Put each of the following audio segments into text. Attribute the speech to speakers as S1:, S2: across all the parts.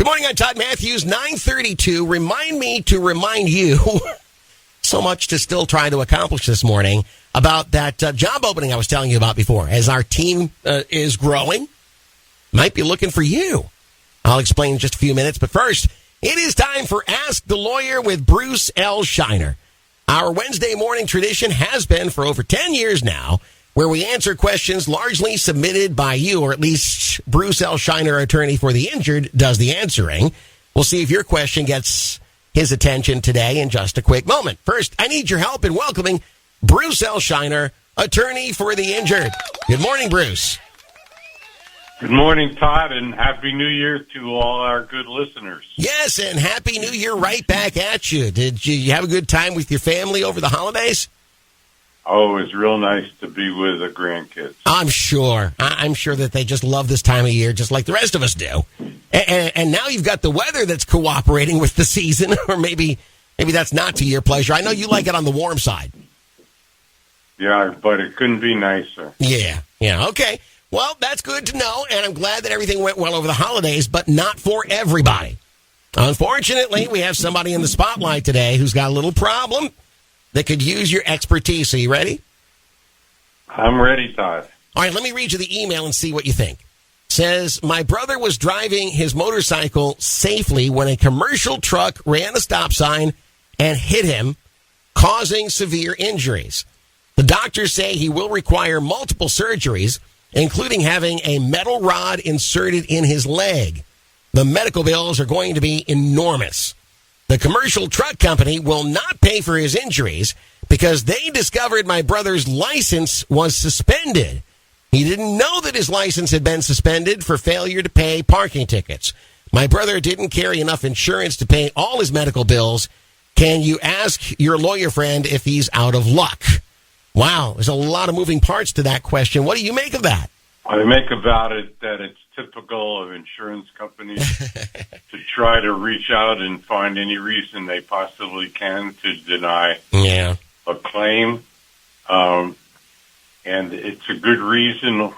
S1: Good morning, I'm Todd Matthews, 9:32. Remind me to remind you, so much to still try to accomplish this morning, about that job opening I was telling you about before. As our team is growing, might be looking for you. I'll explain in just a few minutes, but first, it is time for Ask the Lawyer with Bruce L. Scheiner. Our Wednesday morning tradition has been for over 10 years now, where we answer questions largely submitted by you, or at least Bruce L. Scheiner, attorney for the injured, does the answering. We'll see if your question gets his attention today in just a quick moment. First, I need your help in welcoming Bruce L. Scheiner, attorney for the injured. Good morning, Bruce.
S2: Good morning, Todd, and Happy New Year to all our good listeners.
S1: Yes, and Happy New Year right back at you. Did you have a good time with your family over the holidays?
S2: Oh, it was real nice to be with the grandkids.
S1: I'm sure. I'm sure that they just love this time of year, just like the rest of us do. And now you've got the weather that's cooperating with the season, or maybe that's not to your pleasure. I know you like it on the warm side.
S2: Yeah, but it couldn't be nicer.
S1: Yeah, okay. Well, that's good to know, and I'm glad that everything went well over the holidays, but not for everybody. Unfortunately, we have somebody in the spotlight today who's got a little problem that could use your expertise. Are you ready?
S2: I'm ready, Todd.
S1: All right, let me read you the email and see what you think. It says, my brother was driving his motorcycle safely when a commercial truck ran a stop sign and hit him, causing severe injuries. The doctors say he will require multiple surgeries, including having a metal rod inserted in his leg. The medical bills are going to be enormous. The commercial truck company will not pay for his injuries because they discovered my brother's license was suspended. He didn't know that his license had been suspended for failure to pay parking tickets. My brother didn't carry enough insurance to pay all his medical bills. Can you ask your lawyer friend if he's out of luck? Wow, there's a lot of moving parts to that question. What do you make of that?
S2: I make about it that it's typical of insurance companies to try to reach out and find any reason they possibly can to deny a claim. And it's a good reason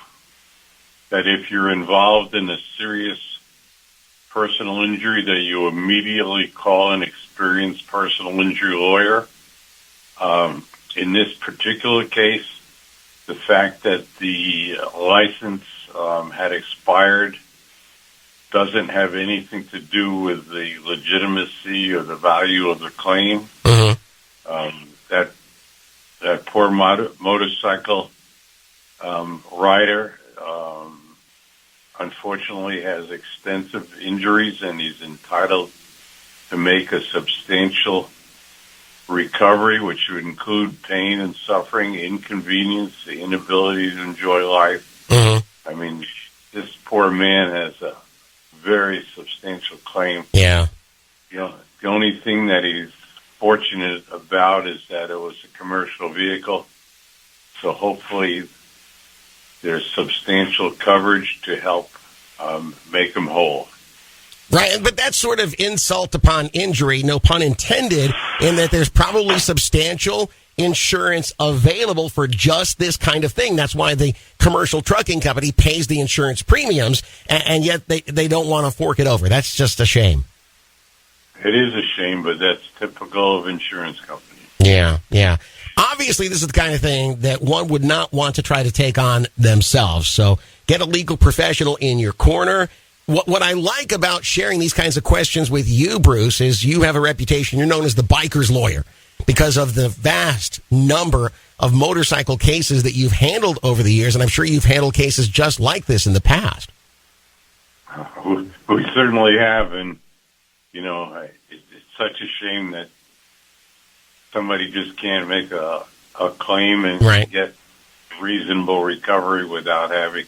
S2: that if you're involved in a serious personal injury, that you immediately call an experienced personal injury lawyer. In this particular case, the fact that the license had expired doesn't have anything to do with the legitimacy or the value of the claim. Mm-hmm. That poor motorcycle rider unfortunately has extensive injuries, and he's entitled to make a substantial recovery, which would include pain and suffering, inconvenience, the inability to enjoy life. Mm-hmm. I mean, this poor man has a very substantial claim.
S1: Yeah.
S2: The only thing that he's fortunate about is that it was a commercial vehicle. So hopefully there's substantial coverage to help make him whole.
S1: Right, but that's sort of insult upon injury, no pun intended, in that there's probably substantial insurance available for just this kind of thing. That's why the commercial trucking company pays the insurance premiums, and yet they don't want to fork it over. That's just a shame.
S2: It is a shame, but that's typical of insurance companies.
S1: Yeah. Obviously, this is the kind of thing that one would not want to try to take on themselves. So get a legal professional in your corner. What I like about sharing these kinds of questions with you, Bruce, is you have a reputation. You're known as the biker's lawyer because of the vast number of motorcycle cases that you've handled over the years, and I'm sure you've handled cases just like this in the past.
S2: We certainly have, and, it's such a shame that somebody just can't make a claim and get reasonable recovery without having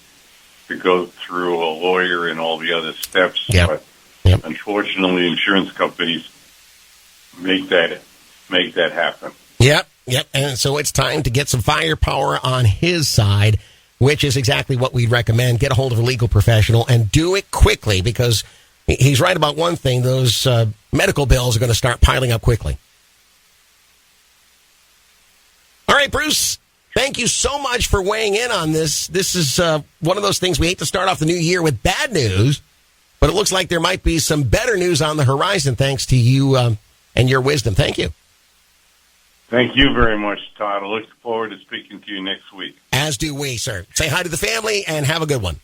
S2: to go through a lawyer and all the other steps.
S1: Yep.
S2: But unfortunately, insurance companies make that happen.
S1: Yep. And so it's time to get some firepower on his side, which is exactly what we'd recommend. Get a hold of a legal professional and do it quickly, because he's right about one thing. Those medical bills are going to start piling up quickly. All right, Bruce. Thank you so much for weighing in on this. This is one of those things we hate to start off the new year with bad news, But it looks like there might be some better news on the horizon thanks to you and your wisdom. Thank you.
S2: Thank you very much, Todd. I look forward to speaking to you next week.
S1: As do we, sir. Say hi to the family and have a good one.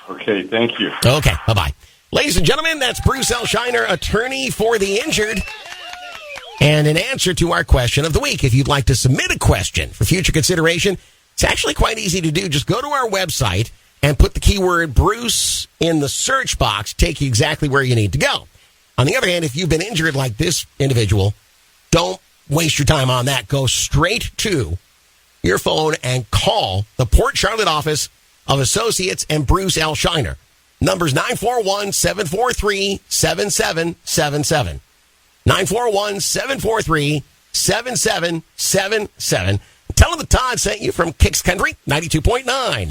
S2: Okay, thank you.
S1: Okay, bye-bye. Ladies and gentlemen, that's Bruce L. Scheiner, attorney for the injured. And an answer to our question of the week. If you'd like to submit a question for future consideration, it's actually quite easy to do. Just go to our website and put the keyword Bruce in the search box, take you exactly where you need to go. On the other hand, if you've been injured like this individual, don't waste your time on that. Go straight to your phone and call the Port Charlotte office of Associates and Bruce L. Scheiner. Number's 941-743-7777. 941-743-7777. Tell them that Todd sent you from Kicks Country 92.9.